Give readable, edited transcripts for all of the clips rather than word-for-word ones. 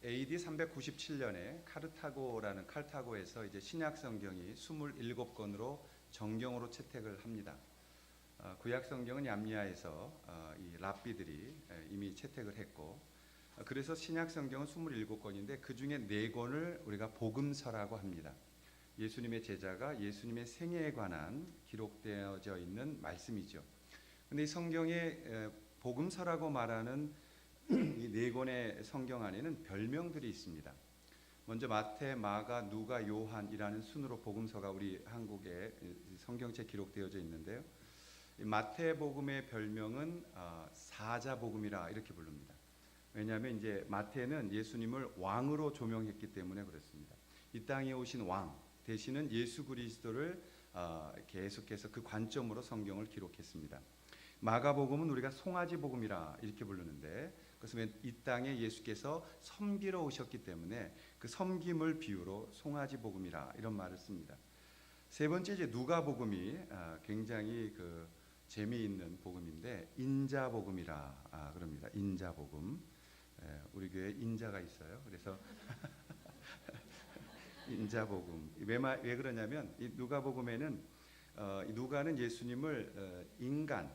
AD 397년에 칼타고에서 이제 신약 성경이 27권으로 정경으로 채택을 합니다. 구약 성경은 얌리아에서 이 랍비들이 이미 채택을 했고, 그래서 신약 성경은 27권인데 그 중에 4권을 우리가 복음서라고 합니다. 예수님의 제자가 예수님의 생애에 관한 기록되어져 있는 말씀이죠. 근데 이 성경의 복음서라고 말하는 이 4권의 성경 안에는 별명들이 있습니다. 먼저 마태, 마가, 누가, 요한이라는 순으로 복음서가 우리 한국에 성경책 기록되어져 있는데요. 마태복음의 별명은 사자복음이라 이렇게 부릅니다. 왜냐하면 이제 마태는 예수님을 왕으로 조명했기 때문에 그렇습니다. 이 땅에 오신 왕 대신은 예수 그리스도를 계속해서 그 관점으로 성경을 기록했습니다. 마가복음은 우리가 송아지복음이라 이렇게 부르는데, 그것은 이 땅에 예수께서 섬기러 오셨기 때문에 그 섬김을 비유로 송아지복음이라 이런 말을 씁니다. 세 번째 이제 누가복음이 굉장히 그 재미있는 복음인데 인자복음이라 그럽니다. 인자복음. 우리 교회에 인자가 있어요. 그래서 인자복음. 왜 그러냐면 이 누가복음에는 누가는 예수님을 인간,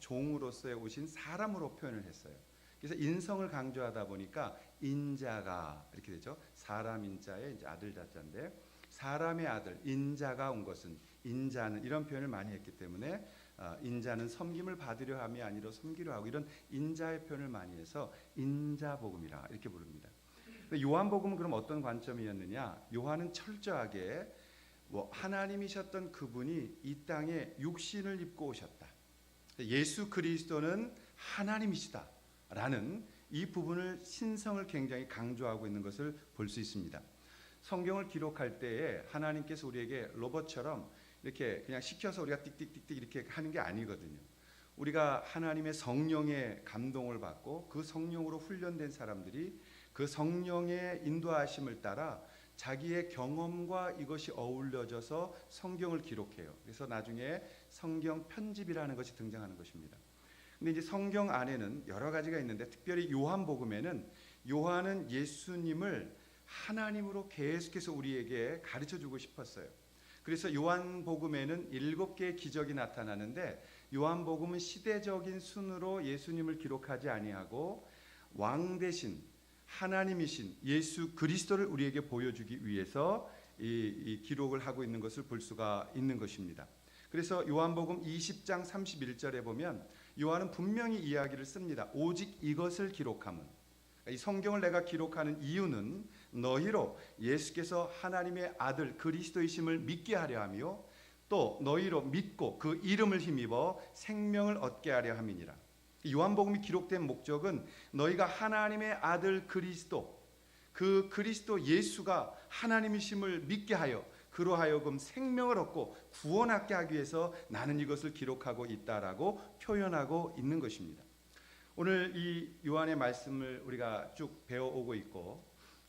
종으로서의 오신 사람으로 표현을 했어요. 그래서 인성을 강조하다 보니까 인자가 이렇게 되죠. 사람 인자의 이제 아들 자자인데, 사람의 아들 인자가 온 것은, 인자는 이런 표현을 많이 했기 때문에 인자는 섬김을 받으려 함이 아니라 섬기려 하고, 이런 인자의 표현을 많이 해서 인자복음이라 이렇게 부릅니다. 요한복음은 그럼 어떤 관점이었느냐? 요한은 철저하게 하나님이셨던 그분이 이 땅에 육신을 입고 오셨다, 예수 그리스도는 하나님이시다라는 이 부분을, 신성을 굉장히 강조하고 있는 것을 볼 수 있습니다. 성경을 기록할 때에 하나님께서 우리에게 로봇처럼 이렇게 그냥 시켜서 우리가 띡띡띡띡 이렇게 하는 게 아니거든요. 우리가 하나님의 성령의 감동을 받고 그 성령으로 훈련된 사람들이 그 성령의 인도하심을 따라 자기의 경험과 이것이 어울려져서 성경을 기록해요. 그래서 나중에 성경 편집이라는 것이 등장하는 것입니다. 근데 이제 성경 안에는 여러 가지가 있는데, 특별히 요한복음에는 요한은 예수님을 하나님으로 계속해서 우리에게 가르쳐 주고 싶었어요. 그래서 요한복음에는 7개의 기적이 나타나는데, 요한복음은 시대적인 순으로 예수님을 기록하지 아니하고 왕 대신 하나님이신 예수 그리스도를 우리에게 보여주기 위해서 이 기록을 하고 있는 것을 볼 수가 있는 것입니다. 그래서 요한복음 20장 31절에 보면 요한은 분명히 이야기를 씁니다. 오직 이것을 기록함은, 이 성경을 내가 기록하는 이유는 너희로 예수께서 하나님의 아들 그리스도이심을 믿게 하려 하며, 또 너희로 믿고 그 이름을 힘입어 생명을 얻게 하려 함이니라. 요한복음이 기록된 목적은 너희가 하나님의 아들 그리스도, 그 그리스도 예수가 하나님이심을 믿게 하여 그로 하여금 생명을 얻고 구원하게 하기 위해서 나는 이것을 기록하고 있다라고 표현하고 있는 것입니다. 오늘 이 요한의 말씀을 우리가 쭉 배워오고 있고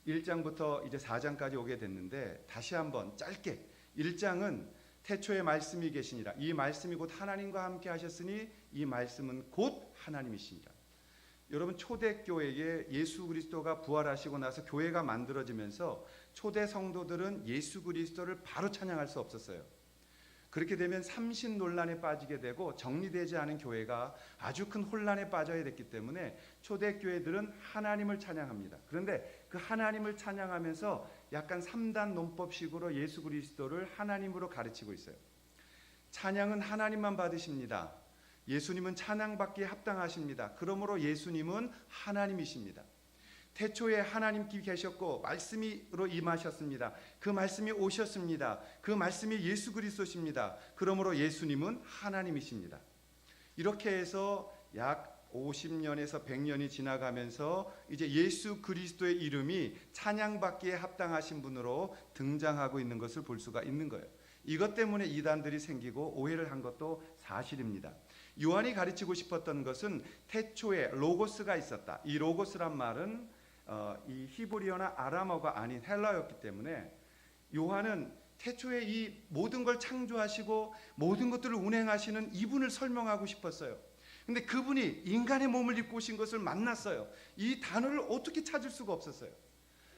1장부터 이제 4장까지 오게 됐는데, 다시 한번 짧게 1장은 태초에 말씀이 계시니라, 이 말씀이 곧 하나님과 함께 하셨으니 이 말씀은 곧 하나님이시니라. 여러분, 초대교회에 예수 그리스도가 부활하시고 나서 교회가 만들어지면서 초대 성도들은 예수 그리스도를 바로 찬양할 수 없었어요. 그렇게 되면 삼신 논란에 빠지게 되고 정리되지 않은 교회가 아주 큰 혼란에 빠져야 됐기 때문에 초대교회들은 하나님을 찬양합니다. 그런데 그 하나님을 찬양하면서 약간 3단 논법식으로 예수 그리스도를 하나님으로 가르치고 있어요. 찬양은 하나님만 받으십니다. 예수님은 찬양받기에 합당하십니다. 그러므로 예수님은 하나님이십니다. 태초에 하나님께 계셨고 말씀으로 임하셨습니다. 그 말씀이 오셨습니다. 그 말씀이 예수 그리스도십니다. 그러므로 예수님은 하나님이십니다. 이렇게 해서 약 50년에서 100년이 지나가면서 이제 예수 그리스도의 이름이 찬양받기에 합당하신 분으로 등장하고 있는 것을 볼 수가 있는 거예요. 이것 때문에 이단들이 생기고 오해를 한 것도 사실입니다. 요한이 가르치고 싶었던 것은 태초에 로고스가 있었다. 이 로고스란 말은 이 히브리어나 아람어가 아닌 헬라어였기 때문에 요한은 태초에 이 모든 걸 창조하시고 모든 것들을 운행하시는 이분을 설명하고 싶었어요. 근데 그분이 인간의 몸을 입고 오신 것을 만났어요. 이 단어를 어떻게 찾을 수가 없었어요.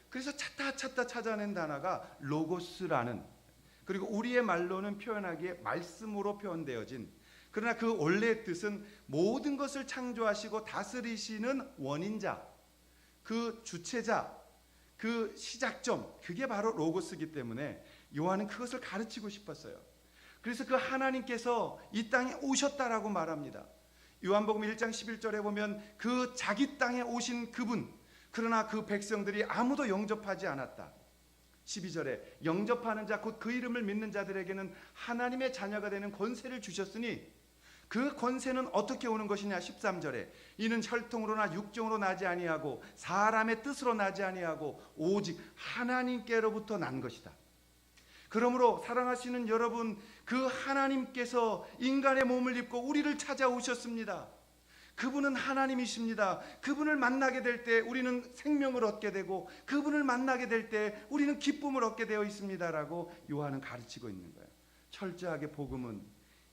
그래서 찾다 찾아낸 단어가 로고스라는, 그리고 우리의 말로는 표현하기에 말씀으로 표현되어진, 그러나 그 원래의 뜻은 모든 것을 창조하시고 다스리시는 원인자, 그 주체자, 그 시작점, 그게 바로 로고스이기 때문에 요한은 그것을 가르치고 싶었어요. 그래서 그 하나님께서 이 땅에 오셨다라고 말합니다. 요한복음 1장 11절에 보면 그 자기 땅에 오신 그분, 그러나 그 백성들이 아무도 영접하지 않았다. 12절에 영접하는 자, 곧 그 이름을 믿는 자들에게는 하나님의 자녀가 되는 권세를 주셨으니, 그 권세는 어떻게 오는 것이냐. 13절에 이는 혈통으로나 육정으로 나지 아니하고 사람의 뜻으로 나지 아니하고 오직 하나님께로부터 난 것이다. 그러므로 사랑하시는 여러분, 그 하나님께서 인간의 몸을 입고 우리를 찾아오셨습니다. 그분은 하나님이십니다. 그분을 만나게 될 때 우리는 생명을 얻게 되고, 그분을 만나게 될 때 우리는 기쁨을 얻게 되어 있습니다라고 요한은 가르치고 있는 거예요. 철저하게 복음은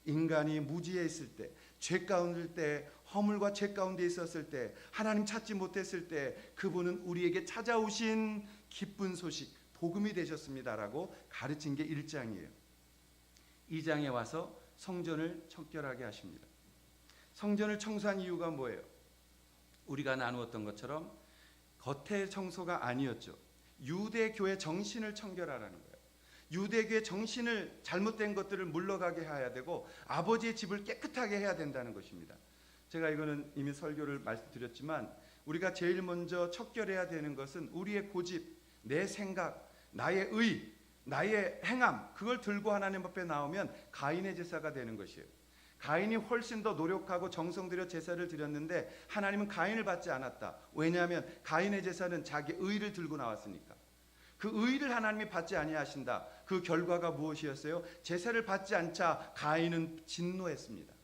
인간이 무지에 있을 때, 죄 가운데 때, 허물과 죄 가운데 있었을 때, 하나님 찾지 못했을 때 그분은 우리에게 찾아오신 기쁜 소식, 복음이 되셨습니다라고 가르친 게 1장이에요. 2장에 와서 성전을 청결하게 하십니다. 성전을 청소한 이유가 뭐예요? 우리가 나누었던 것처럼 겉의 청소가 아니었죠. 유대교의 정신을 청결하라는 거예요. 유대교의 정신을, 잘못된 것들을 물러가게 해야 되고 아버지의 집을 깨끗하게 해야 된다는 것입니다. 제가 이거는 이미 설교를 말씀드렸지만, 우리가 제일 먼저 척결해야 되는 것은 우리의 고집, 내 생각, 나의 의, 나의 행함, 그걸 들고 하나님 앞에 나오면 가인의 제사가 되는 것이에요. 가인이 훨씬 더 노력하고 정성 들여 제사를 드렸는데 하나님은 가인을 받지 않았다. 왜냐하면 가인의 제사는 자기 의를 들고 나왔으니까. 그 의를 하나님이 받지 아니하신다. 그 결과가 무엇이었어요? 제사를 받지 않자 가인은 진노했습니다.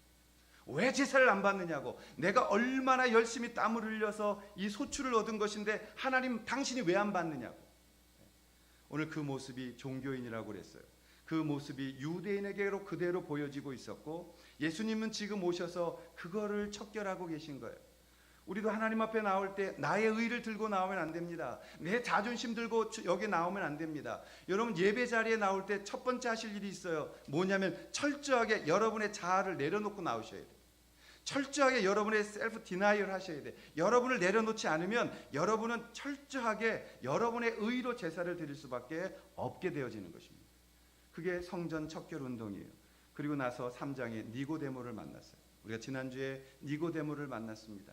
왜 제사를 안 받느냐고. 내가 얼마나 열심히 땀을 흘려서 이 소출을 얻은 것인데 하나님 당신이 왜 안 받느냐고. 오늘 그 모습이 종교인이라고 그랬어요. 그 모습이 유대인에게로 그대로 보여지고 있었고, 예수님은 지금 오셔서 그거를 척결하고 계신 거예요. 우리도 하나님 앞에 나올 때 나의 의를 들고 나오면 안 됩니다. 내 자존심 들고 여기 나오면 안 됩니다. 여러분, 예배 자리에 나올 때 첫 번째 하실 일이 있어요. 뭐냐면 철저하게 여러분의 자아를 내려놓고 나오셔야 돼요. 철저하게 여러분의 셀프 디나이얼 하셔야 돼요. 여러분을 내려놓지 않으면 여러분은 철저하게 여러분의 의로 제사를 드릴 수밖에 없게 되어지는 것입니다. 그게 성전 척결 운동이에요. 그리고 나서 3장에 니고데모를 만났어요. 우리가 지난주에 니고데모를 만났습니다.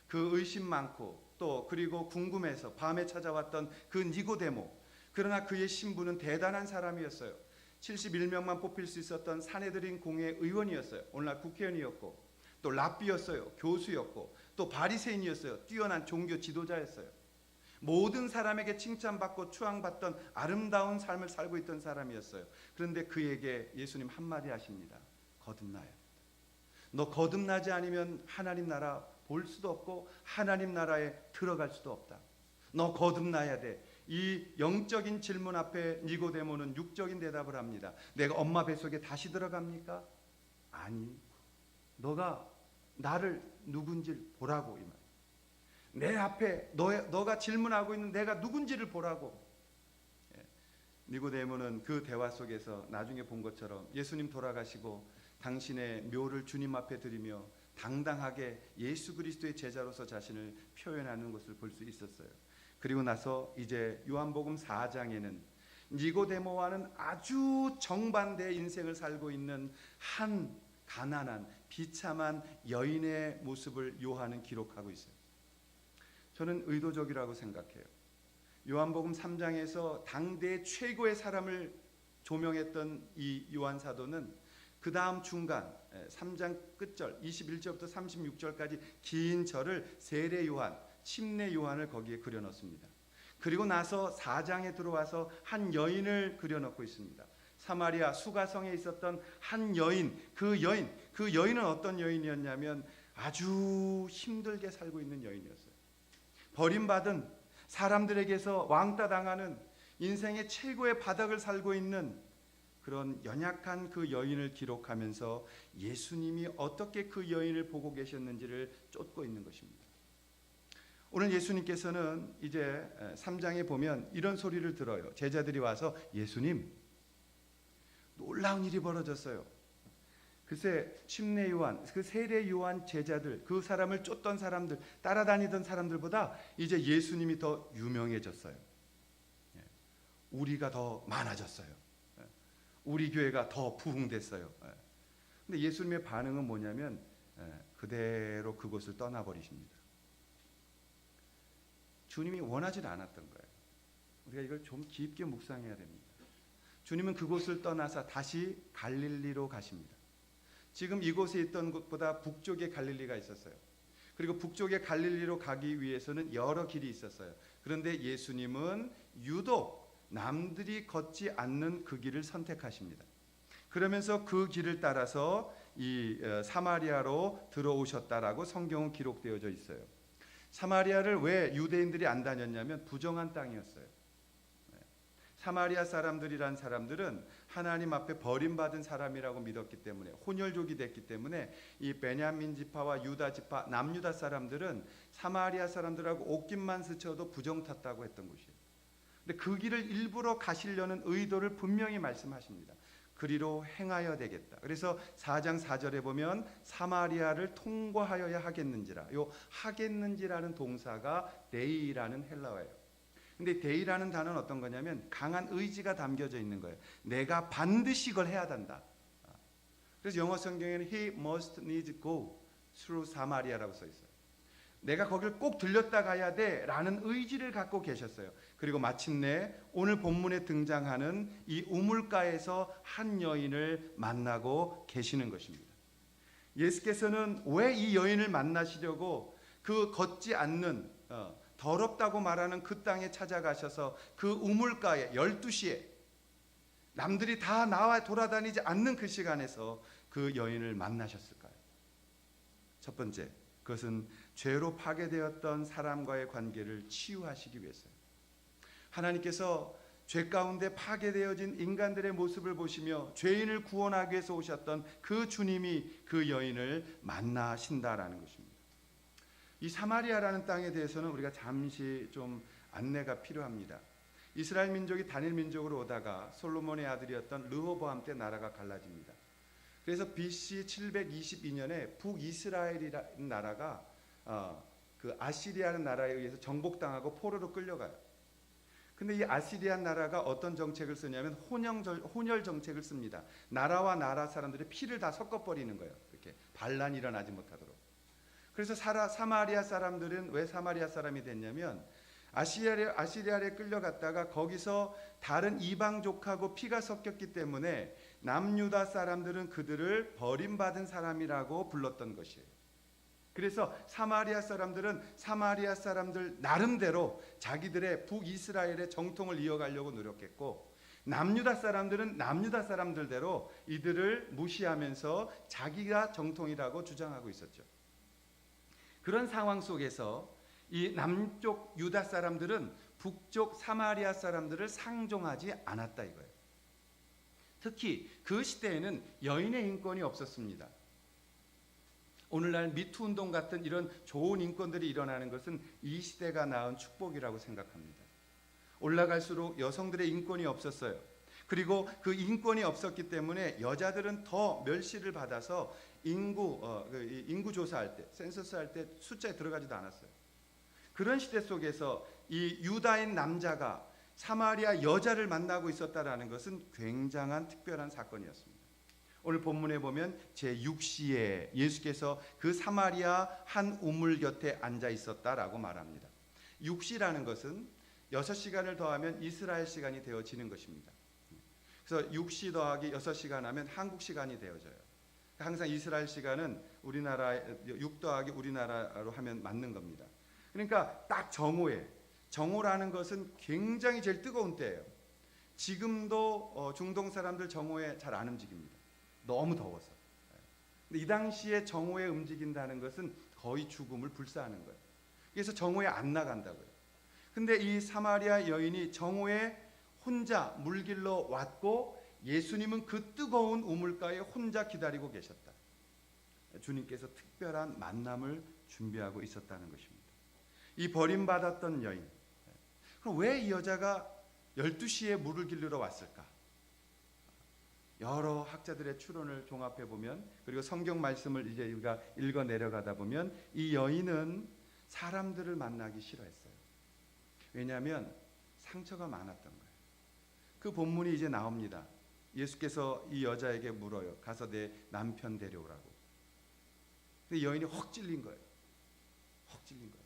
그 의심 많고 또 그리고 궁금해서 밤에 찾아왔던 그 니고데모, 그러나 그의 신분은 대단한 사람이었어요. 71명만 뽑힐 수 있었던 사내들인 공회 의원이었어요. 오늘날 국회의원이었고, 또 랍비였어요. 교수였고, 또 바리새인이었어요. 뛰어난 종교 지도자였어요. 모든 사람에게 칭찬받고 추앙받던 아름다운 삶을 살고 있던 사람이었어요. 그런데 그에게 예수님 한마디 하십니다. 거듭나야 돼. 너 거듭나지 않으면 하나님 나라 볼 수도 없고 하나님 나라에 들어갈 수도 없다. 너 거듭나야 돼. 이 영적인 질문 앞에 니고데모는 육적인 대답을 합니다. 내가 엄마 뱃속에 다시 들어갑니까? 아니, 너가 나를 누군지를 보라고. 이 말. 내 앞에 너가 질문하고 있는 내가 누군지를 보라고. 니고데모는 그 대화 속에서 나중에 본 것처럼 예수님 돌아가시고 당신의 묘를 주님 앞에 드리며 당당하게 예수 그리스도의 제자로서 자신을 표현하는 것을 볼 수 있었어요. 그리고 나서 이제 요한복음 4장에는 니고데모와는 아주 정반대의 인생을 살고 있는 한 가난한 비참한 여인의 모습을 요한은 기록하고 있어요. 저는 의도적이라고 생각해요. 요한복음 3장에서 당대 최고의 사람을 조명했던 이 요한 사도는 그 다음 중간 3장 끝절 21절부터 36절까지 긴 절을 세례 요한, 침례 요한을 거기에 그려넣습니다. 그리고 나서 4장에 들어와서 한 여인을 그려넣고 있습니다. 사마리아 수가성에 있었던 한 여인, 그 여인은 어떤 여인이었냐면 아주 힘들게 살고 있는 여인이었어요. 버림받은, 사람들에게서 왕따 당하는 인생의 최고의 바닥을 살고 있는 그런 연약한 그 여인을 기록하면서 예수님이 어떻게 그 여인을 보고 계셨는지를 쫓고 있는 것입니다. 오늘 예수님께서는 이제 3장에 보면 이런 소리를 들어요. 제자들이 와서 예수님, 놀라운 일이 벌어졌어요. 글쎄 침례 요한, 그 세례 요한 제자들, 그 사람을 쫓던 사람들, 따라다니던 사람들보다 이제 예수님이 더 유명해졌어요. 우리가 더 많아졌어요. 우리 교회가 더 부흥됐어요. 근데 예수님의 반응은 뭐냐면 그대로 그곳을 떠나버리십니다. 주님이 원하지 않았던 거예요. 우리가 이걸 좀 깊게 묵상해야 됩니다. 주님은 그곳을 떠나서 다시 갈릴리로 가십니다. 지금 이곳에 있던 곳보다 북쪽에 갈릴리가 있었어요. 그리고 북쪽에 갈릴리로 가기 위해서는 여러 길이 있었어요. 그런데 예수님은 유독 남들이 걷지 않는 그 길을 선택하십니다. 그러면서 그 길을 따라서 이 사마리아로 들어오셨다라고 성경은 기록되어져 있어요. 사마리아를 왜 유대인들이 안 다녔냐면 부정한 땅이었어요. 사마리아 사람들이란 사람들은 하나님 앞에 버림받은 사람이라고 믿었기 때문에, 혼혈족이 됐기 때문에 이 베냐민 지파와 유다 지파, 남유다 사람들은 사마리아 사람들하고 옷깃만 스쳐도 부정 탔다고 했던 것이에요. 근데 그 길을 일부러 가시려는 의도를 분명히 말씀하십니다. 그리로 행하여 되겠다. 그래서 4장 4절에 보면 사마리아를 통과하여야 하겠는지라. 요 하겠는지라는 동사가 데이라는 헬라어예요. 근데 데이라는 단어는 어떤 거냐면 강한 의지가 담겨져 있는 거예요. 내가 반드시 이걸 해야 한다. 그래서 영어 성경에는 he must needs go through Samaria라고 써 있어요. 내가 거길 꼭 들렸다 가야 돼라는 의지를 갖고 계셨어요. 그리고 마침내 오늘 본문에 등장하는 이 우물가에서 한 여인을 만나고 계시는 것입니다. 예수께서는 왜 이 여인을 만나시려고 그 걷지 않는 더럽다고 말하는 그 땅에 찾아가셔서 그 우물가에 12시에 남들이 다 나와 돌아다니지 않는 그 시간에서 그 여인을 만나셨을까요? 첫 번째, 그것은 죄로 파괴되었던 사람과의 관계를 치유하시기 위해서요. 하나님께서 죄 가운데 파괴되어진 인간들의 모습을 보시며 죄인을 구원하기 위해서 오셨던 그 주님이 그 여인을 만나신다라는 것입니다. 이 사마리아라는 땅에 대해서는 우리가 잠시 좀 안내가 필요합니다. 이스라엘 민족이 단일 민족으로 오다가 솔로몬의 아들이었던 르호보암 때 나라가 갈라집니다. 그래서 BC 722년에 북이스라엘이라는 나라가 그 아시리아라는 나라에 의해서 정복당하고 포로로 끌려가요. 근데 이 아시리아 나라가 어떤 정책을 쓰냐면 혼혈 정책을 씁니다. 나라와 나라 사람들의 피를 다 섞어버리는 거예요. 이렇게 반란이 일어나지 못하도록. 그래서 사마리아 사람들은 왜 사마리아 사람이 됐냐면 아시리아에 끌려갔다가 거기서 다른 이방족하고 피가 섞였기 때문에 남유다 사람들은 그들을 버림받은 사람이라고 불렀던 것이에요. 그래서 사마리아 사람들은 사마리아 사람들 나름대로 자기들의 북이스라엘의 정통을 이어가려고 노력했고, 남유다 사람들은 남유다 사람들대로 이들을 무시하면서 자기가 정통이라고 주장하고 있었죠. 그런 상황 속에서 이 남쪽 유다 사람들은 북쪽 사마리아 사람들을 상종하지 않았다 이거예요. 특히 그 시대에는 여인의 인권이 없었습니다. 오늘날 미투 운동 같은 이런 좋은 인권들이 일어나는 것은 이 시대가 낳은 축복이라고 생각합니다. 올라갈수록 여성들의 인권이 없었어요. 그리고 그 인권이 없었기 때문에 여자들은 더 멸시를 받아서 인구 조사할 때, 센서스 할 때 숫자에 들어가지도 않았어요. 그런 시대 속에서 이 유다인 남자가 사마리아 여자를 만나고 있었다라는 것은 굉장한 특별한 사건이었습니다. 오늘 본문에 보면 제6시에 예수께서 그 사마리아 한 우물 곁에 앉아 있었다라고 말합니다. 6시라는 것은 6시간을 더하면 이스라엘 시간이 되어지는 것입니다. 그래서 6시 더하기 6시간 하면 한국 시간이 되어져요. 항상 이스라엘 시간은 우리나라 6 더하기 우리나라로 하면 맞는 겁니다. 그러니까 딱 정오라는 것은 굉장히 제일 뜨거운 때예요. 지금도 중동 사람들 정오에 잘 안 움직입니다. 너무 더워서. 근데 이 당시에 정오에 움직인다는 것은 거의 죽음을 불사하는 거예요. 그래서 정오에 안 나간다고요. 근데 이 사마리아 여인이 정오에 혼자 물길로 왔고 예수님은 그 뜨거운 우물가에 혼자 기다리고 계셨다. 주님께서 특별한 만남을 준비하고 있었다는 것입니다. 이 버림받았던 여인, 그럼 왜 이 여자가 12시에 물을 길르러 왔을까? 여러 학자들의 추론을 종합해 보면, 그리고 성경 말씀을 이제 우리가 읽어 내려가다 보면, 이 여인은 사람들을 만나기 싫어했어요. 왜냐하면 상처가 많았던 거예요. 그 본문이 이제 나옵니다. 예수께서 이 여자에게 물어요. 가서 내 남편 데려오라고. 근데 여인이 헉 찔린 거예요. 헉 찔린 거예요.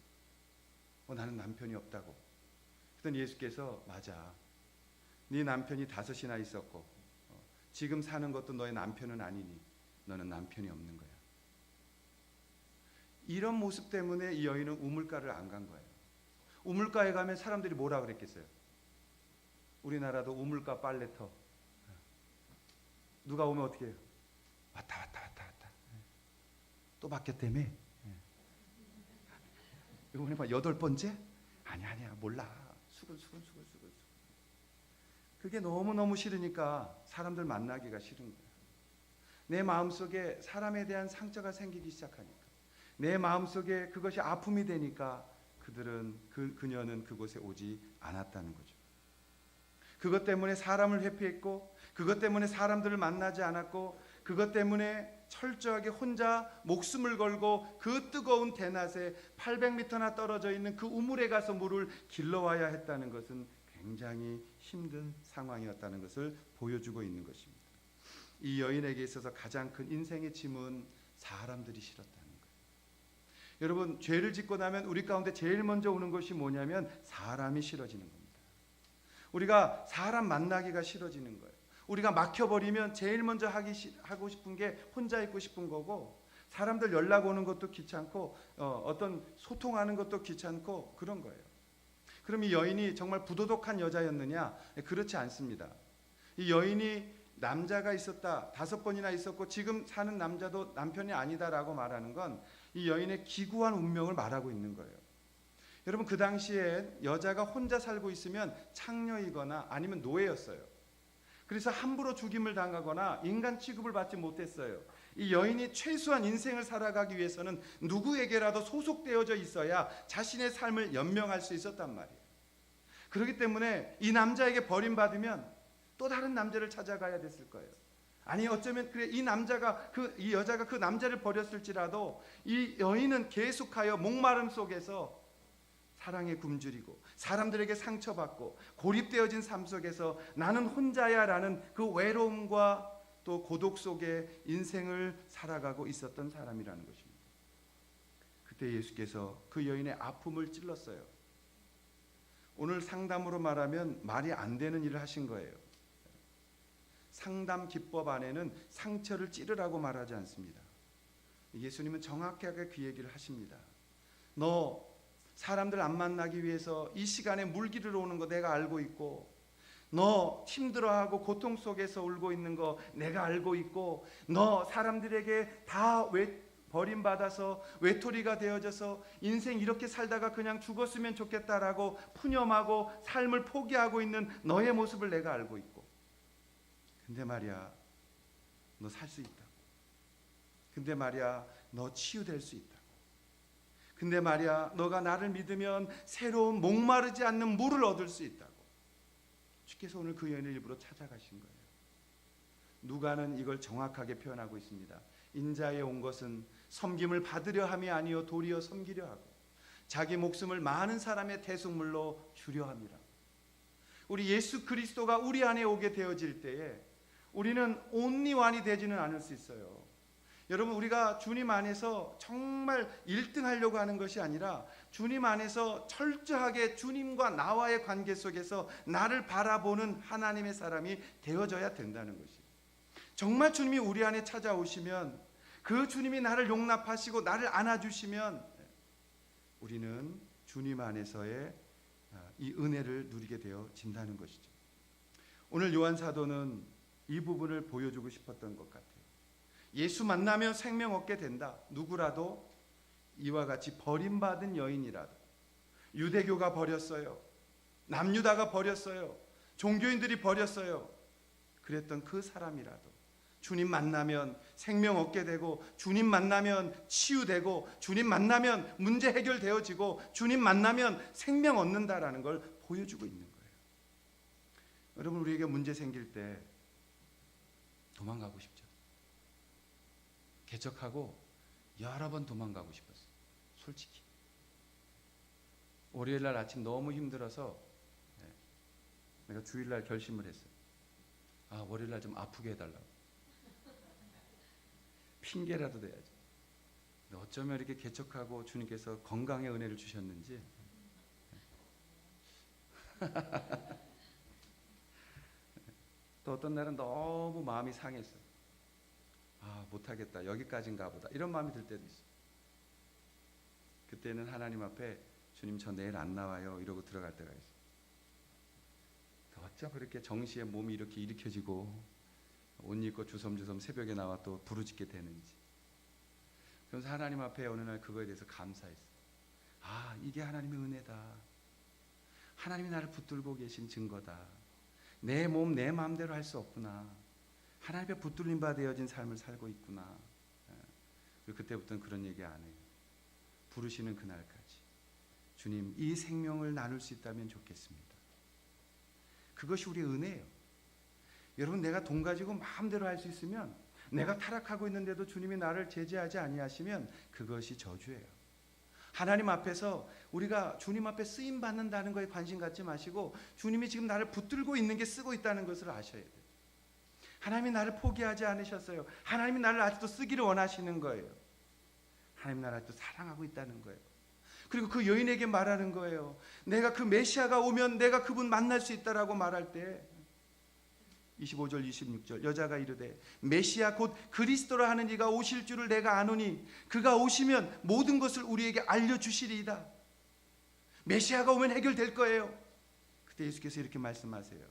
나는 남편이 없다고. 그랬더니 예수께서, 맞아. 네 남편이 5이나 있었고 지금 사는 것도 너의 남편은 아니니 너는 남편이 없는 거야. 이런 모습 때문에 이 여인은 우물가를 안 간 거예요. 우물가에 가면 사람들이 뭐라 그랬겠어요? 우리나라도 우물가 빨래터. 누가 오면 어떻게 해요? 왔다. 또 바뀌었다며? 이번에 8번째? 아니야 몰라. 수근. 그게 너무너무 싫으니까 사람들 만나기가 싫은 거예요. 내 마음속에 사람에 대한 상처가 생기기 시작하니까, 내 마음속에 그것이 아픔이 되니까 그녀는 그곳에 오지 않았다는 거죠. 그것 때문에 사람을 회피했고, 그것 때문에 사람들을 만나지 않았고, 그것 때문에 철저하게 혼자 목숨을 걸고 그 뜨거운 대낮에 800m나 떨어져 있는 그 우물에 가서 물을 길러와야 했다는 것은 굉장히 힘든 상황이었다는 것을 보여주고 있는 것입니다. 이 여인에게 있어서 가장 큰 인생의 짐은 사람들이 싫었다는 거예요. 여러분, 죄를 짓고 나면 우리 가운데 제일 먼저 오는 것이 뭐냐면 사람이 싫어지는 겁니다. 우리가 사람 만나기가 싫어지는 거예요. 우리가 막혀버리면 제일 먼저 하고 싶은 게 혼자 있고 싶은 거고, 사람들 연락 오는 것도 귀찮고 어떤 소통하는 것도 귀찮고 그런 거예요. 그럼 이 여인이 정말 부도덕한 여자였느냐? 그렇지 않습니다. 이 여인이 남자가 있었다, 5번이나 있었고 지금 사는 남자도 남편이 아니다라고 말하는 건 이 여인의 기구한 운명을 말하고 있는 거예요. 여러분, 그 당시에 여자가 혼자 살고 있으면 창녀이거나 아니면 노예였어요. 그래서 함부로 죽임을 당하거나 인간 취급을 받지 못했어요. 이 여인이 최소한 인생을 살아가기 위해서는 누구에게라도 소속되어져 있어야 자신의 삶을 연명할 수 있었단 말이에요. 그렇기 때문에 이 남자에게 버림받으면 또 다른 남자를 찾아가야 됐을 거예요. 아니, 어쩌면 그래, 이 여자가 그 남자를 버렸을지라도 이 여인은 계속하여 목마름 속에서 사랑에 굶주리고 사람들에게 상처받고 고립되어진 삶 속에서 나는 혼자야 라는 그 외로움과 또 고독 속에 인생을 살아가고 있었던 사람이라는 것입니다. 그때 예수께서 그 여인의 아픔을 찔렀어요. 오늘 상담으로 말하면 말이 안 되는 일을 하신 거예요. 상담 기법 안에는 상처를 찌르라고 말하지 않습니다. 예수님은 정확하게 그 얘기를 하십니다. 너 사람들 안 만나기 위해서 이 시간에 물 기르러 오는 거 내가 알고 있고, 너 힘들어하고 고통 속에서 울고 있는 거 내가 알고 있고, 너 사람들에게 다 버림받아서 외톨이가 되어져서 인생 이렇게 살다가 그냥 죽었으면 좋겠다라고 푸념하고 삶을 포기하고 있는 너의 모습을 내가 알고 있고, 근데 말이야, 너 살 수 있다. 근데 말이야, 너 치유될 수 있다. 근데 말이야, 너가 나를 믿으면 새로운 목마르지 않는 물을 얻을 수 있다고. 주께서 오늘 그 여인을 일부러 찾아가신 거예요. 누가는 이걸 정확하게 표현하고 있습니다. 인자에 온 것은 섬김을 받으려 함이 아니요 도리어 섬기려 하고 자기 목숨을 많은 사람의 대속물로 주려 함이라. 우리 예수 그리스도가 우리 안에 오게 되어질 때에 우리는 온리완이 되지는 않을 수 있어요. 여러분, 우리가 주님 안에서 정말 1등 하려고 하는 것이 아니라 주님 안에서 철저하게 주님과 나와의 관계 속에서 나를 바라보는 하나님의 사람이 되어져야 된다는 것이에요. 정말 주님이 우리 안에 찾아오시면, 그 주님이 나를 용납하시고 나를 안아주시면 우리는 주님 안에서의 이 은혜를 누리게 되어진다는 것이죠. 오늘 요한 사도는 이 부분을 보여주고 싶었던 것 같아요. 예수 만나면 생명 얻게 된다. 누구라도 이와 같이 버림받은 여인이라도, 유대교가 버렸어요. 남유다가 버렸어요. 종교인들이 버렸어요. 그랬던 그 사람이라도 주님 만나면 생명 얻게 되고, 주님 만나면 치유되고, 주님 만나면 문제 해결되어지고, 주님 만나면 생명 얻는다라는 걸 보여주고 있는 거예요. 여러분, 우리에게 문제 생길 때 도망가고 싶죠. 개척하고 여러 번 도망가고 싶었어요. 솔직히 월요일날 아침 너무 힘들어서 내가 주일날 결심을 했어요. 월요일날 좀 아프게 해달라고. 핑계라도 대야지. 어쩌면 이렇게 개척하고 주님께서 건강의 은혜를 주셨는지 또 어떤 날은 너무 마음이 상했어요. 못하겠다, 여기까지인가 보다, 이런 마음이 들 때도 있어요. 그때는 하나님 앞에 주님 저 내일 안 나와요 이러고 들어갈 때가 있어요. 어쩜 그렇게 정시에 몸이 이렇게 일으켜지고 옷 입고 주섬주섬 새벽에 나와 또 부르짖게 되는지. 그래서 하나님 앞에 어느 날 그거에 대해서 감사했어요. 이게 하나님의 은혜다. 하나님이 나를 붙들고 계신 증거다. 내 몸 내 마음대로 할 수 없구나. 하나님의 붙들림 바 되어진 삶을 살고 있구나. 그리고 그때부터는 그런 얘기 안 해요. 부르시는 그날까지 주님, 이 생명을 나눌 수 있다면 좋겠습니다. 그것이 우리의 은혜예요. 여러분, 내가 돈 가지고 마음대로 할 수 있으면, 내가 타락하고 있는데도 주님이 나를 제재하지 아니하시면 그것이 저주예요. 하나님 앞에서 우리가 주님 앞에 쓰임 받는다는 거에 관심 갖지 마시고, 주님이 지금 나를 붙들고 있는 게 쓰고 있다는 것을 아셔야 돼요. 하나님이 나를 포기하지 않으셨어요. 하나님이 나를 아직도 쓰기를 원하시는 거예요. 하나님이 나를 아직도 사랑하고 있다는 거예요. 그리고 그 여인에게 말하는 거예요. 내가 그 메시아가 오면 내가 그분 만날 수 있다라고 말할 때 25절 26절 여자가 이르되 메시아 곧 그리스도라 하는 이가 오실 줄을 내가 아노니 그가 오시면 모든 것을 우리에게 알려주시리이다. 메시아가 오면 해결될 거예요. 그때 예수께서 이렇게 말씀하세요.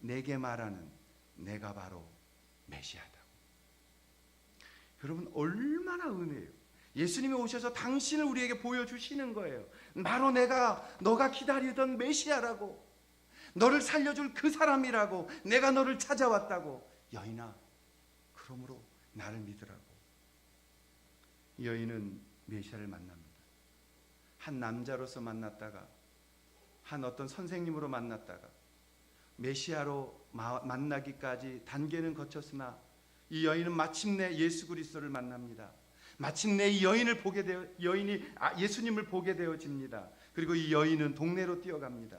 내게 말하는 내가 바로 메시아다. 여러분, 얼마나 은혜예요. 예수님이 오셔서 당신을 우리에게 보여주시는 거예요. 바로 너가 기다리던 메시아라고, 너를 살려줄 그 사람이라고, 내가 너를 찾아왔다고. 여인아, 그러므로 나를 믿으라고. 여인은 메시아를 만납니다. 한 남자로서 만났다가 한 어떤 선생님으로 만났다가 메시아로 만나기까지 단계는 거쳤으나 이 여인은 마침내 예수 그리스도를 만납니다. 마침내 이 예수님을 보게 되어집니다. 그리고 이 여인은 동네로 뛰어갑니다.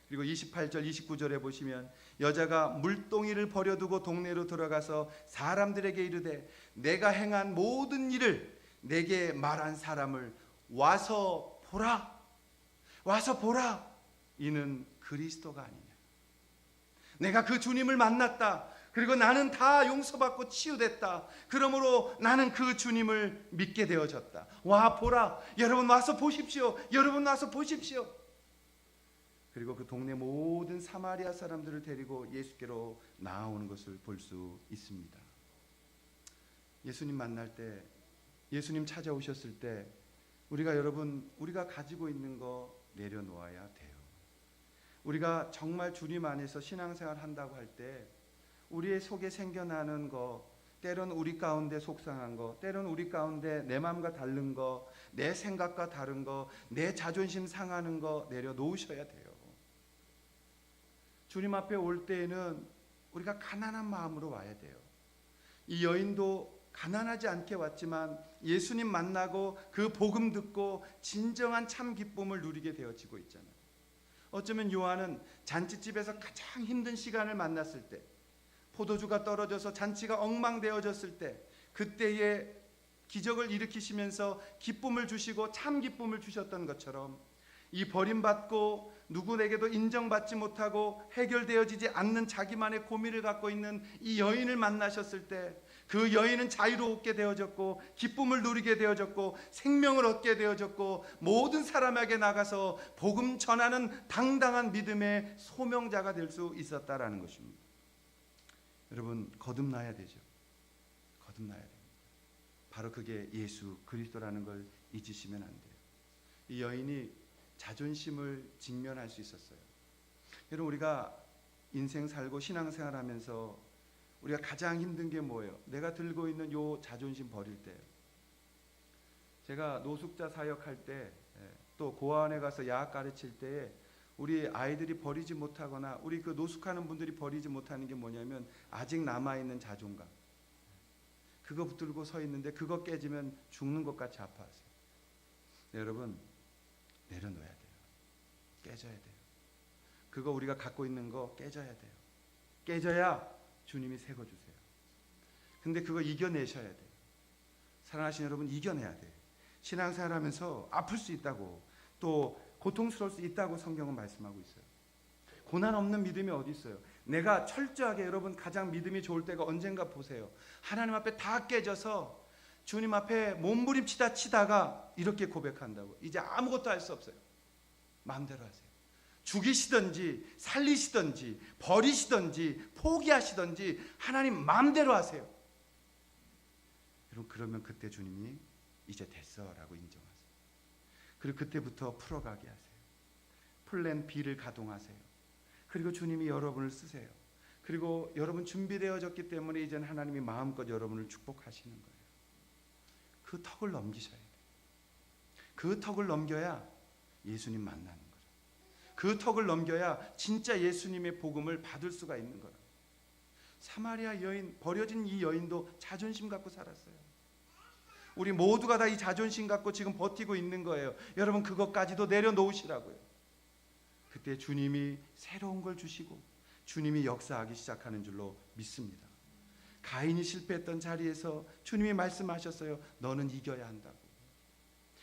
그리고 28절 29절에 보시면 여자가 물동이를 버려두고 동네로 들어가서 사람들에게 이르되 내가 행한 모든 일을 내게 말한 사람을 와서 보라. 와서 보라. 이는 그리스도가 아니냐. 내가 그 주님을 만났다. 그리고 나는 다 용서받고 치유됐다. 그러므로 나는 그 주님을 믿게 되어졌다. 와 보라. 여러분 와서 보십시오. 여러분 와서 보십시오. 그리고 그 동네 모든 사마리아 사람들을 데리고 예수께로 나아오는 것을 볼 수 있습니다. 예수님 만날 때, 예수님 찾아오셨을 때 우리가 가지고 있는 거 내려놓아야 돼요. 우리가 정말 주님 안에서 신앙생활 한다고 할 때 우리의 속에 생겨나는 거, 때론 우리 가운데 속상한 거, 때론 우리 가운데 내 마음과 다른 거, 내 생각과 다른 거, 내 자존심 상하는 거 내려놓으셔야 돼요. 주님 앞에 올 때에는 우리가 가난한 마음으로 와야 돼요. 이 여인도 가난하지 않게 왔지만 예수님 만나고 그 복음 듣고 진정한 참 기쁨을 누리게 되어지고 있잖아요. 어쩌면 요한은 잔치집에서 가장 힘든 시간을 만났을 때, 포도주가 떨어져서 잔치가 엉망되어졌을 때, 그때에 기적을 일으키시면서 기쁨을 주시고 참 기쁨을 주셨던 것처럼 이 버림받고 누구에게도 인정받지 못하고 해결되어지지 않는 자기만의 고민을 갖고 있는 이 여인을 만나셨을 때 그 여인은 자유롭게 되어졌고 기쁨을 누리게 되어졌고 생명을 얻게 되어졌고 모든 사람에게 나가서 복음 전하는 당당한 믿음의 소명자가 될 수 있었다라는 것입니다. 여러분, 거듭나야 되죠. 거듭나야 됩니다. 바로 그게 예수 그리스도라는 걸 잊으시면 안 돼요. 이 여인이 자존심을 직면할 수 있었어요. 여러분, 우리가 인생 살고 신앙생활하면서 우리가 가장 힘든 게 뭐예요? 내가 들고 있는 요 자존심 버릴 때예요. 제가 노숙자 사역할 때, 또 고아원에 가서 야학 가르칠 때에 우리 아이들이 버리지 못하거나 우리 그 노숙하는 분들이 버리지 못하는 게 뭐냐면 아직 남아있는 자존감. 그거 붙들고 서 있는데 그거 깨지면 죽는 것 같이 아파하세요. 여러분, 내려놓아야 돼요. 깨져야 돼요. 그거 우리가 갖고 있는 거 깨져야 돼요. 깨져야 주님이 새거 주세요. 근데 그거 이겨내셔야 돼요. 사랑하시는 여러분, 이겨내야 돼요. 신앙생활 하면서 아플 수 있다고, 또 고통스러울 수 있다고 성경은 말씀하고 있어요. 고난 없는 믿음이 어디 있어요? 내가 철저하게, 여러분 가장 믿음이 좋을 때가 언젠가 보세요. 하나님 앞에 다 깨져서 주님 앞에 몸부림치다 치다가 이렇게 고백한다고. 이제 아무것도 할 수 없어요. 마음대로 하세요. 죽이시든지 살리시든지 버리시든지 포기하시든지 하나님 마음대로 하세요. 여러분, 그러면 그때 주님이 이제 됐어 라고 인정하세요. 그리고 그때부터 풀어가게 하세요. 플랜 B를 가동하세요. 그리고 주님이 여러분을 쓰세요. 그리고 여러분 준비되어졌기 때문에 이제는 하나님이 마음껏 여러분을 축복하시는 거예요. 그 턱을 넘기셔야 돼요. 그 턱을 넘겨야 예수님 만나는 거예요. 그 턱을 넘겨야 진짜 예수님의 복음을 받을 수가 있는 거예요. 사마리아 여인, 버려진 이 여인도 자존심 갖고 살았어요. 우리 모두가 다 이 자존심 갖고 지금 버티고 있는 거예요. 여러분, 그것까지도 내려놓으시라고요. 그때 주님이 새로운 걸 주시고 주님이 역사하기 시작하는 줄로 믿습니다. 가인이 실패했던 자리에서 주님이 말씀하셨어요. 너는 이겨야 한다고.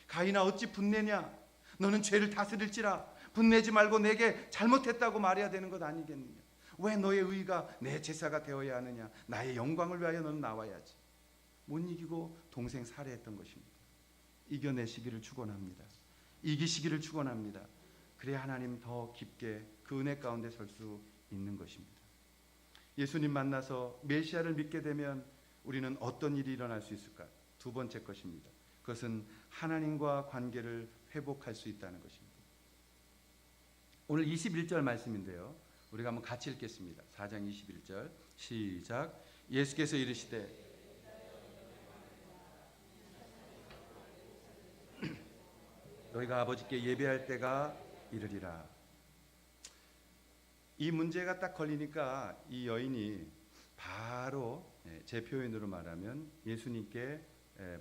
가인아, 어찌 분내냐? 너는 죄를 다스릴지라. 분내지 말고 내게 잘못했다고 말해야 되는 것 아니겠느냐? 왜 너의 의가 내 제사가 되어야 하느냐? 나의 영광을 위하여 너는 나와야지. 못 이기고 동생 살해했던 것입니다. 이겨내시기를 축원합니다. 이기시기를 축원합니다. 그래야 하나님 더 깊게 그 은혜 가운데 설 수 있는 것입니다. 예수님 만나서 메시아를 믿게 되면 우리는 어떤 일이 일어날 수 있을까? 두 번째 것입니다. 그것은 하나님과 관계를 회복할 수 있다는 것입니다. 오늘 21절 말씀인데요. 우리가 한번 같이 읽겠습니다. 4장 21절 시작. 예수께서 이르시되 너희가 아버지께 예배할 때가 이르리라. 이 문제가 딱 걸리니까 이 여인이 바로, 제 표현으로 말하면 예수님께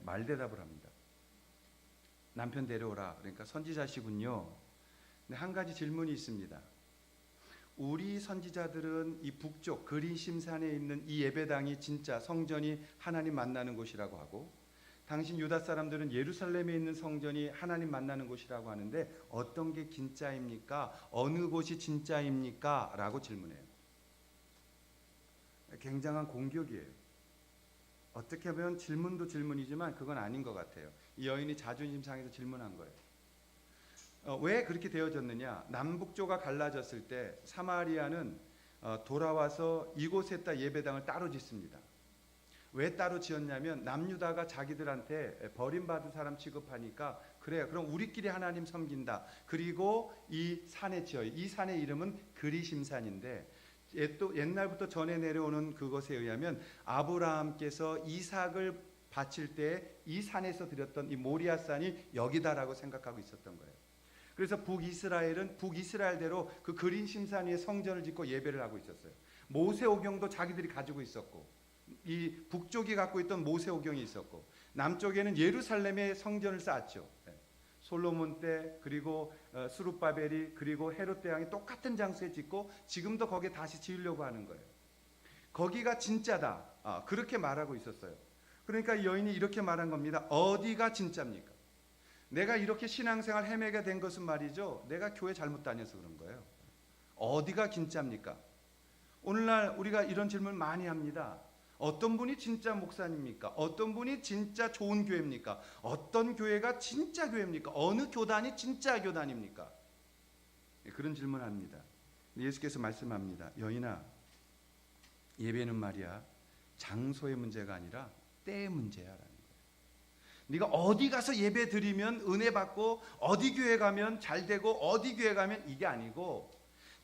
말대답을 합니다. 남편 데려오라. 그러니까 선지자시군요. 근데 한 가지 질문이 있습니다. 우리 선지자들은 이 북쪽 그리심산에 있는 이 예배당이 진짜 성전이 하나님 만나는 곳이라고 하고, 당신 유다 사람들은 예루살렘에 있는 성전이 하나님 만나는 곳이라고 하는데 어떤 게 진짜입니까? 어느 곳이 진짜입니까? 라고 질문해요. 굉장한 공격이에요. 어떻게 보면 질문도 질문이지만 그건 아닌 것 같아요. 이 여인이 자존심 상해서 질문한 거예요. 왜 그렇게 되어졌느냐? 남북조가 갈라졌을 때 사마리아는 돌아와서 이곳에다 예배당을 따로 짓습니다. 왜 따로 지었냐면 남유다가 자기들한테 버림받은 사람 취급하니까, 그래요, 그럼 우리끼리 하나님 섬긴다. 그리고 이 산에 지어요. 이 산의 이름은 그리심산인데, 또 옛날부터 전해 내려오는 그것에 의하면 아브라함께서 이삭을 바칠 때 이 산에서 드렸던 이 모리아산이 여기다라고 생각하고 있었던 거예요. 그래서 북이스라엘은 북이스라엘대로 그 그리심산 위에 성전을 짓고 예배를 하고 있었어요. 모세오경도 자기들이 가지고 있었고, 이 북쪽이 갖고 있던 모세오경이 있었고, 남쪽에는 예루살렘에 성전을 쌓았죠. 솔로몬 때, 그리고 스룹바벨이, 그리고 헤롯 대왕이 똑같은 장소에 짓고 지금도 거기에 다시 지으려고 하는 거예요. 거기가 진짜다, 그렇게 말하고 있었어요. 그러니까 이 여인이 이렇게 말한 겁니다. 어디가 진짜입니까? 내가 이렇게 신앙생활 헤매게 된 것은 말이죠, 내가 교회 잘못 다녀서 그런 거예요. 어디가 진짜입니까? 오늘날 우리가 이런 질문 많이 합니다. 어떤 분이 진짜 목사님입니까? 어떤 분이 진짜 좋은 교회입니까? 어떤 교회가 진짜 교회입니까? 어느 교단이 진짜 교단입니까? 그런 질문합니다. 예수께서 말씀합니다. 여인아, 예배는 말이야 장소의 문제가 아니라 때의 문제야라는 거예요. 네가 어디 가서 예배 드리면 은혜 받고, 어디 교회 가면 잘 되고, 어디 교회 가면 이게 아니고,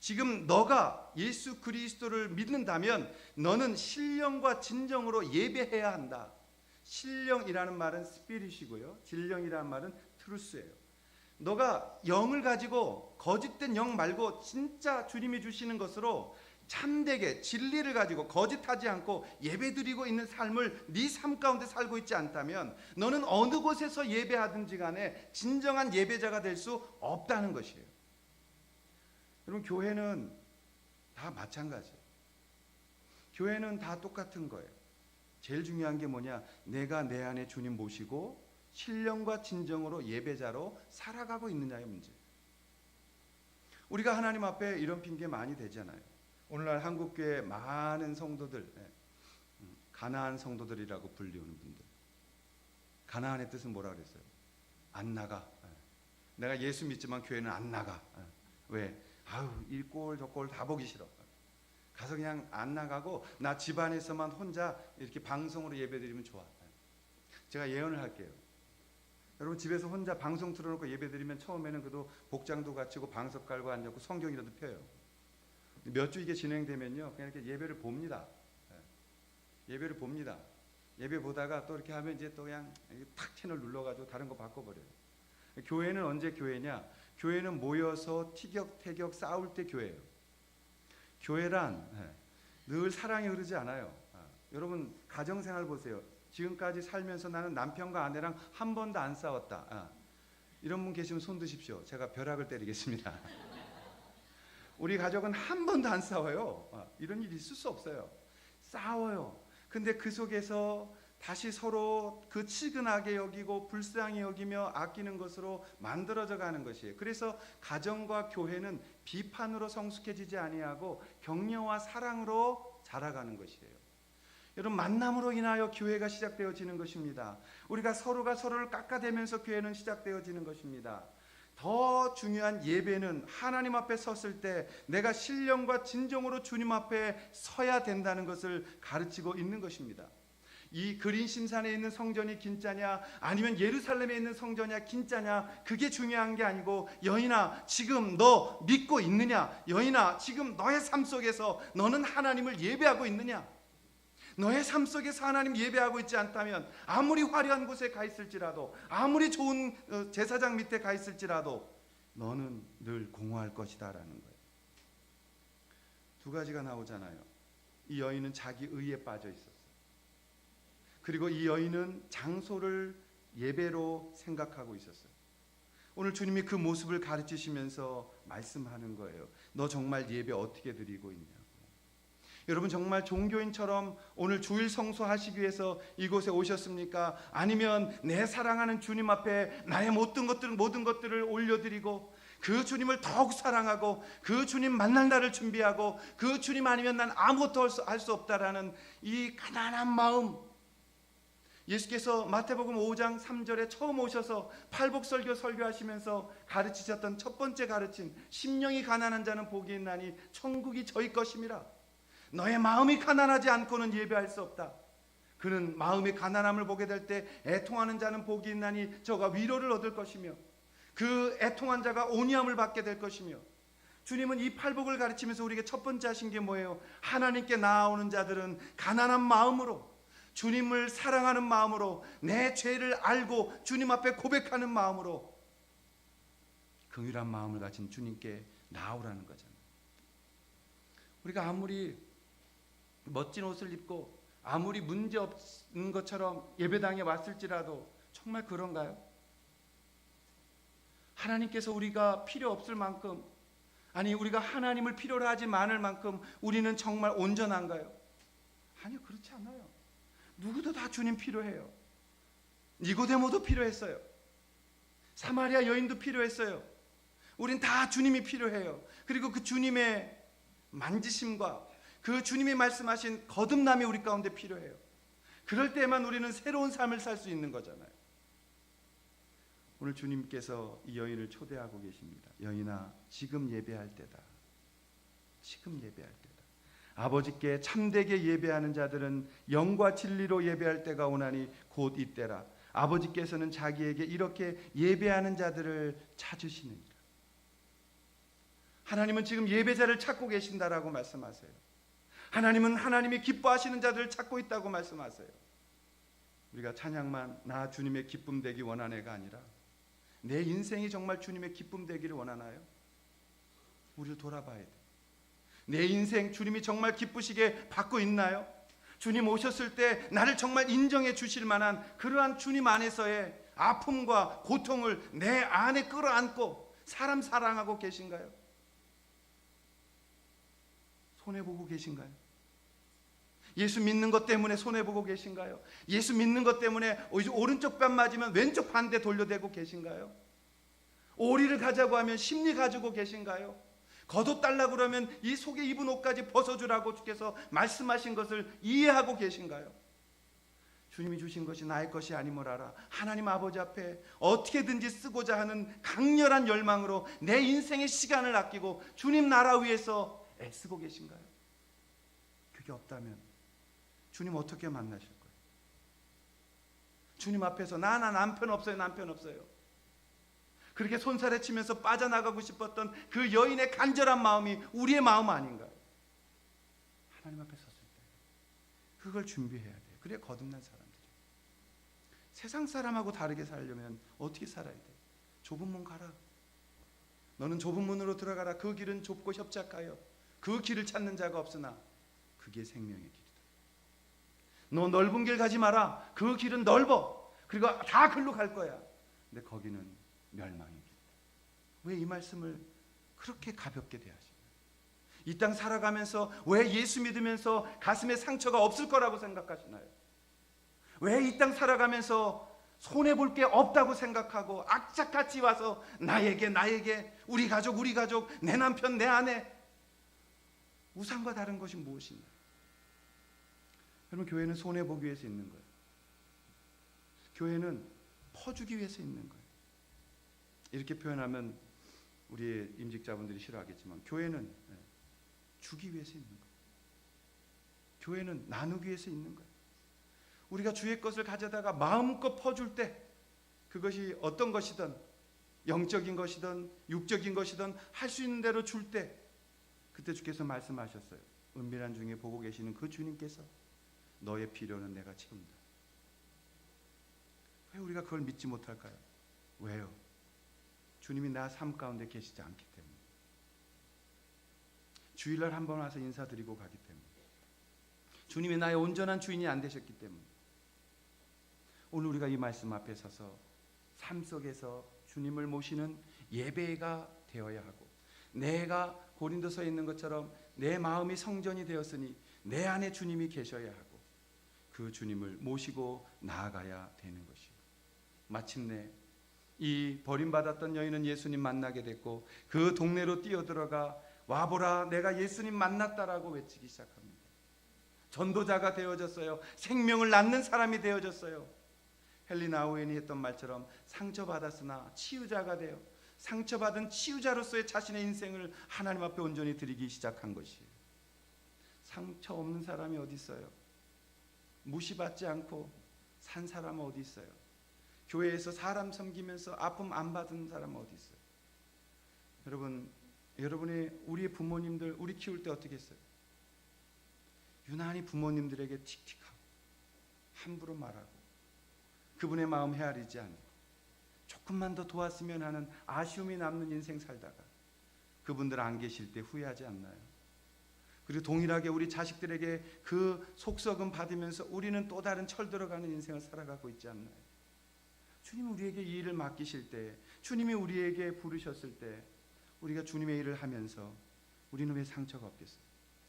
지금 너가 예수 그리스도를 믿는다면 너는 신령과 진정으로 예배해야 한다. 신령이라는 말은 스피릿이고요, 진령이라는 말은 트루스예요. 너가 영을 가지고, 거짓된 영 말고 진짜 주님이 주시는 것으로 참되게 진리를 가지고 거짓하지 않고 예배드리고 있는 삶을 네 삶 가운데 살고 있지 않다면 너는 어느 곳에서 예배하든지 간에 진정한 예배자가 될 수 없다는 것이에요. 여러분, 교회는 다 마찬가지예요. 교회는 다 똑같은 거예요. 제일 중요한 게 뭐냐? 내가 내 안에 주님 모시고 신령과 진정으로 예배자로 살아가고 있느냐의 문제. 우리가 하나님 앞에 이런 핑계 많이 대잖아요. 오늘날 한국교회 많은 성도들, 가나안 성도들이라고 불리우는 분들. 가나안의 뜻은 뭐라 그랬어요? 안 나가. 내가 예수 믿지만 교회는 안 나가. 왜? 아유, 이 꼴 저 꼴 다 보기 싫어. 가서 그냥 안 나가고 나 집안에서만 혼자 이렇게 방송으로 예배드리면 좋아. 제가 예언을 할게요. 여러분, 집에서 혼자 방송 틀어놓고 예배드리면 처음에는 그래도 복장도 갖추고 방석 깔고 앉았고 성경이라도 펴요. 몇 주 이게 진행되면요, 그냥 이렇게 예배를 봅니다. 예배를 봅니다. 예배 보다가 또 이렇게 하면 이제 또 그냥 탁 채널 눌러가지고 다른 거 바꿔버려요. 교회는 언제 교회냐? 교회는 모여서 티격태격 싸울 때 교회예요. 교회란 늘 사랑이 흐르지 않아요. 여러분, 가정생활 보세요. 지금까지 살면서 나는 남편과 아내랑 한 번도 안 싸웠다. 이런 분 계시면 손 드십시오. 제가 벼락을 때리겠습니다. 우리 가족은 한 번도 안 싸워요. 이런 일이 있을 수 없어요. 싸워요. 근데 그 속에서 다시 서로 그 치근하게 여기고 불쌍히 여기며 아끼는 것으로 만들어져 가는 것이에요. 그래서 가정과 교회는 비판으로 성숙해지지 아니하고 격려와 사랑으로 자라가는 것이에요. 여러분, 만남으로 인하여 교회가 시작되어지는 것입니다. 우리가 서로가 서로를 깎아대면서 교회는 시작되어지는 것입니다. 더 중요한 예배는 하나님 앞에 섰을 때 내가 신령과 진정으로 주님 앞에 서야 된다는 것을 가르치고 있는 것입니다. 이 그린심산에 있는 성전이 긴자냐 아니면 예루살렘에 있는 성전이 긴자냐, 그게 중요한 게 아니고, 여인아 지금 너 믿고 있느냐? 여인아 지금 너의 삶 속에서 너는 하나님을 예배하고 있느냐? 너의 삶 속에서 하나님 예배하고 있지 않다면 아무리 화려한 곳에 가 있을지라도, 아무리 좋은 제사장 밑에 가 있을지라도 너는 늘 공허할 것이다 라는 거예요. 두 가지가 나오잖아요. 이 여인은 자기 의에 빠져 있었어요. 그리고 이 여인은 장소를 예배로 생각하고 있었어요. 오늘 주님이 그 모습을 가르치시면서 말씀하는 거예요. 너 정말 예배 어떻게 드리고 있냐? 여러분, 정말 종교인처럼 오늘 주일 성수하시기 위해서 이곳에 오셨습니까? 아니면 내 사랑하는 주님 앞에 나의 모든 것들을 올려드리고 그 주님을 더욱 사랑하고 그 주님 만날 날을 준비하고 그 주님 아니면 난 아무것도 할 수 없다라는 이 가난한 마음, 예수께서 마태복음 5장 3절에 처음 오셔서 팔복설교 설교하시면서 가르치셨던 첫 번째 가르침, 심령이 가난한 자는 복이 있나니 천국이 저희 것임이라. 너의 마음이 가난하지 않고는 예배할 수 없다. 그는 마음의 가난함을 보게 될 때 애통하는 자는 복이 있나니 저가 위로를 얻을 것이며 그 애통한 자가 온유함을 받게 될 것이며, 주님은 이 팔복을 가르치면서 우리에게 첫 번째 하신 게 뭐예요? 하나님께 나아오는 자들은 가난한 마음으로, 주님을 사랑하는 마음으로, 내 죄를 알고 주님 앞에 고백하는 마음으로 긍휼한 마음을 가진 주님께 나아오라는 거잖아요. 우리가 아무리 멋진 옷을 입고 아무리 문제 없는 것처럼 예배당에 왔을지라도 정말 그런가요? 하나님께서 우리가 필요 없을 만큼, 아니 우리가 하나님을 필요로 하지 않을 만큼 우리는 정말 온전한가요? 아니요, 그렇지 않아요. 누구도 다 주님 필요해요. 니고데모도 필요했어요. 사마리아 여인도 필요했어요. 우린 다 주님이 필요해요. 그리고 그 주님의 만지심과 그 주님이 말씀하신 거듭남이 우리 가운데 필요해요. 그럴 때만 우리는 새로운 삶을 살 수 있는 거잖아요. 오늘 주님께서 이 여인을 초대하고 계십니다. 여인아, 지금 예배할 때다. 지금 예배할 때다. 아버지께 참되게 예배하는 자들은 영과 진리로 예배할 때가 오나니 곧 이때라. 아버지께서는 자기에게 이렇게 예배하는 자들을 찾으시느니라. 하나님은 지금 예배자를 찾고 계신다라고 말씀하세요. 하나님은 하나님이 기뻐하시는 자들을 찾고 있다고 말씀하세요. 우리가 찬양만 나 주님의 기쁨 되기 원하네가 아니라 내 인생이 정말 주님의 기쁨 되기를 원하나요? 우리를 돌아봐야 돼. 내 인생 주님이 정말 기쁘시게 받고 있나요? 주님 오셨을 때 나를 정말 인정해 주실 만한 그러한 주님 안에서의 아픔과 고통을 내 안에 끌어안고 사람 사랑하고 계신가요? 손해보고 계신가요? 예수 믿는 것 때문에 손해보고 계신가요? 예수 믿는 것 때문에 오른쪽 뺨 맞으면 왼쪽 반대 돌려대고 계신가요? 오리를 가자고 하면 심리 가지고 계신가요? 겉옷 달라고 그러면 이 속에 입은 옷까지 벗어주라고 주께서 말씀하신 것을 이해하고 계신가요? 주님이 주신 것이 나의 것이 아님을 알아 하나님 아버지 앞에 어떻게든지 쓰고자 하는 강렬한 열망으로 내 인생의 시간을 아끼고 주님 나라 위해서 애쓰고 계신가요? 그게 없다면 주님 어떻게 만나실 거예요? 주님 앞에서 나 남편 없어요, 남편 없어요. 그렇게 손살에 치면서 빠져나가고 싶었던 그 여인의 간절한 마음이 우리의 마음 아닌가요? 하나님 앞에 섰을 때 그걸 준비해야 돼요. 그래야 거듭난 사람들이. 세상 사람하고 다르게 살려면 어떻게 살아야 돼? 좁은 문 가라. 너는 좁은 문으로 들어가라. 그 길은 좁고 협착하여 그 길을 찾는 자가 없으나 그게 생명의 길이다. 너 넓은 길 가지 마라. 그 길은 넓어. 그리고 다 글로 갈 거야. 근데 거기는 멸망의 길이다. 왜 이 말씀을 그렇게 가볍게 대하시나요? 이 땅 살아가면서 왜 예수 믿으면서 가슴에 상처가 없을 거라고 생각하시나요? 왜 이 땅 살아가면서 손해볼 게 없다고 생각하고 악착같이 와서 나에게 우리 가족 내 남편 내 아내 우상과 다른 것이 무엇인가? 여러분 교회는 손해보기 위해서 있는 거예요. 교회는 퍼주기 위해서 있는 거예요. 이렇게 표현하면 우리 임직자분들이 싫어하겠지만 교회는 주기 위해서 있는 거예요. 교회는 나누기 위해서 있는 거예요. 우리가 주의 것을 가져다가 마음껏 퍼줄 때 그것이 어떤 것이든 영적인 것이든 육적인 것이든 할 수 있는 대로 줄 때 그때 주께서 말씀하셨어요. 은밀한 중에 보고 계시는 그 주님께서 너의 필요는 내가 채운다. 왜 우리가 그걸 믿지 못할까요? 왜요? 주님이 나 삶 가운데 계시지 않기 때문에. 주일날 한 번 와서 인사드리고 가기 때문에. 주님이 나의 온전한 주인이 안 되셨기 때문에. 오늘 우리가 이 말씀 앞에 서서 삶 속에서 주님을 모시는 예배가 되어야 하고 내가 고린도서에 있는 것처럼 내 마음이 성전이 되었으니 내 안에 주님이 계셔야 하고 그 주님을 모시고 나아가야 되는 것이요. 마침내 이 버림받았던 여인은 예수님 만나게 됐고 그 동네로 뛰어들어가 와보라 내가 예수님 만났다라고 외치기 시작합니다. 전도자가 되어졌어요. 생명을 낳는 사람이 되어졌어요. 헬리나 오웬이 했던 말처럼 상처받았으나 치유자가 되어 상처받은 치유자로서의 자신의 인생을 하나님 앞에 온전히 드리기 시작한 것이에요. 상처 없는 사람이 어디 있어요? 무시받지 않고 산 사람은 어디 있어요? 교회에서 사람 섬기면서 아픔 안 받은 사람은 어디 있어요? 여러분이 우리의 부모님들 우리 키울 때 어떻게 했어요? 유난히 부모님들에게 틱틱하고 함부로 말하고 그분의 마음 헤아리지 않고 조금만 더 도왔으면 하는 아쉬움이 남는 인생 살다가 그분들 안 계실 때 후회하지 않나요? 그리고 동일하게 우리 자식들에게 그 속썩음 받으면서 우리는 또 다른 철 들어가는 인생을 살아가고 있지 않나요? 주님이 우리에게 이 일을 맡기실 때 주님이 우리에게 부르셨을 때 우리가 주님의 일을 하면서 우리는 왜 상처가 없겠어요?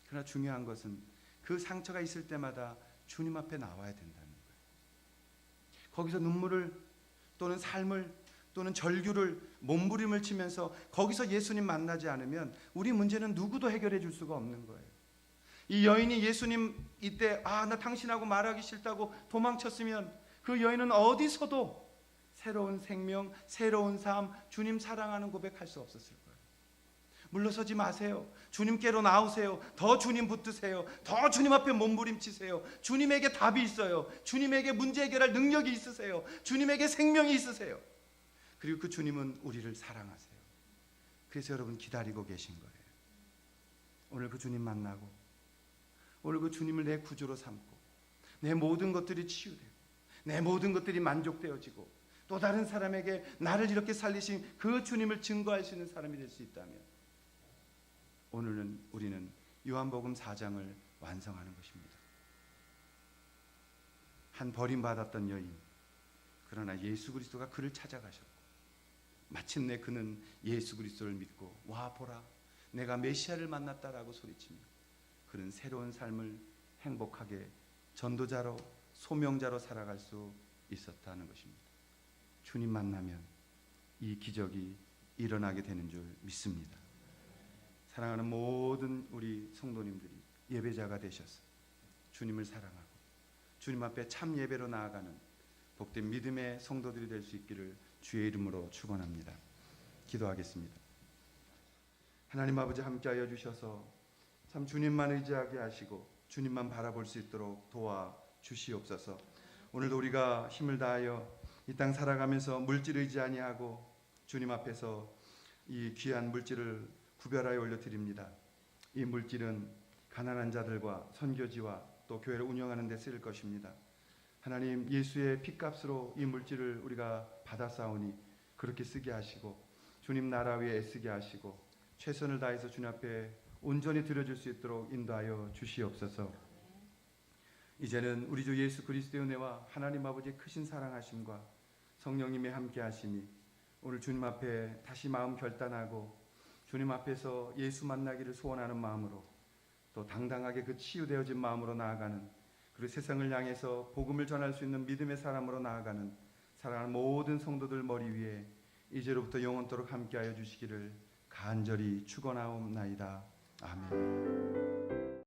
그러나 중요한 것은 그 상처가 있을 때마다 주님 앞에 나와야 된다는 거예요. 거기서 눈물을 또는 삶을 또는 절규를 몸부림을 치면서 거기서 예수님 만나지 않으면 우리 문제는 누구도 해결해 줄 수가 없는 거예요. 이 여인이 예수님 이때 나 당신하고 말하기 싫다고 도망쳤으면 그 여인은 어디서도 새로운 생명, 새로운 삶, 주님 사랑하는 고백할 수 없었을 거예요. 물러서지 마세요. 주님께로 나오세요. 더 주님 붙드세요. 더 주님 앞에 몸부림치세요. 주님에게 답이 있어요. 주님에게 문제 해결할 능력이 있으세요. 주님에게 생명이 있으세요. 그리고 그 주님은 우리를 사랑하세요. 그래서 여러분 기다리고 계신 거예요. 오늘 그 주님 만나고, 오늘 그 주님을 내 구주로 삼고, 내 모든 것들이 치유되고, 내 모든 것들이 만족되어지고, 또 다른 사람에게 나를 이렇게 살리신 그 주님을 증거할 수 있는 사람이 될 수 있다면, 오늘은 우리는 요한복음 4장을 완성하는 것입니다. 한 버림받았던 여인, 그러나 예수 그리스도가 그를 찾아가셨고, 마침내 그는 예수 그리스도를 믿고, 와 보라 내가 메시아를 만났다라고 소리치며 그는 새로운 삶을 행복하게 전도자로, 소명자로 살아갈 수 있었다는 것입니다. 주님 만나면 이 기적이 일어나게 되는 줄 믿습니다. 사랑하는 모든 우리 성도님들이 예배자가 되셔서 주님을 사랑하고 주님 앞에 참 예배로 나아가는 복된 믿음의 성도들이 될 수 있기를 주의 이름으로 축원합니다. 기도하겠습니다. 하나님 아버지, 함께하여 주셔서 참 주님만 의지하게 하시고 주님만 바라볼 수 있도록 도와주시옵소서. 오늘도 우리가 힘을 다하여 이 땅 살아가면서 물질 의지 아니하고 주님 앞에서 이 귀한 물질을 구별하여 올려드립니다. 이 물질은 가난한 자들과 선교지와 또 교회를 운영하는 데 쓰일 것입니다. 하나님, 예수의 핏값으로 이 물질을 우리가 받아싸우니 그렇게 쓰게 하시고 주님 나라 위에 애쓰게 하시고 최선을 다해서 주님 앞에 온전히 드려줄 수 있도록 인도하여 주시옵소서. 이제는 우리 주 예수 그리스도의 은혜와 하나님 아버지의 크신 사랑하심과 성령님의 함께하심이 오늘 주님 앞에 다시 마음 결단하고 주님 앞에서 예수 만나기를 소원하는 마음으로 또 당당하게 그 치유되어진 마음으로 나아가는, 그리고 세상을 향해서 복음을 전할 수 있는 믿음의 사람으로 나아가는 사랑하는 모든 성도들 머리 위에 이제로부터 영원토록 함께하여 주시기를 간절히 축원하옵나이다. 아멘.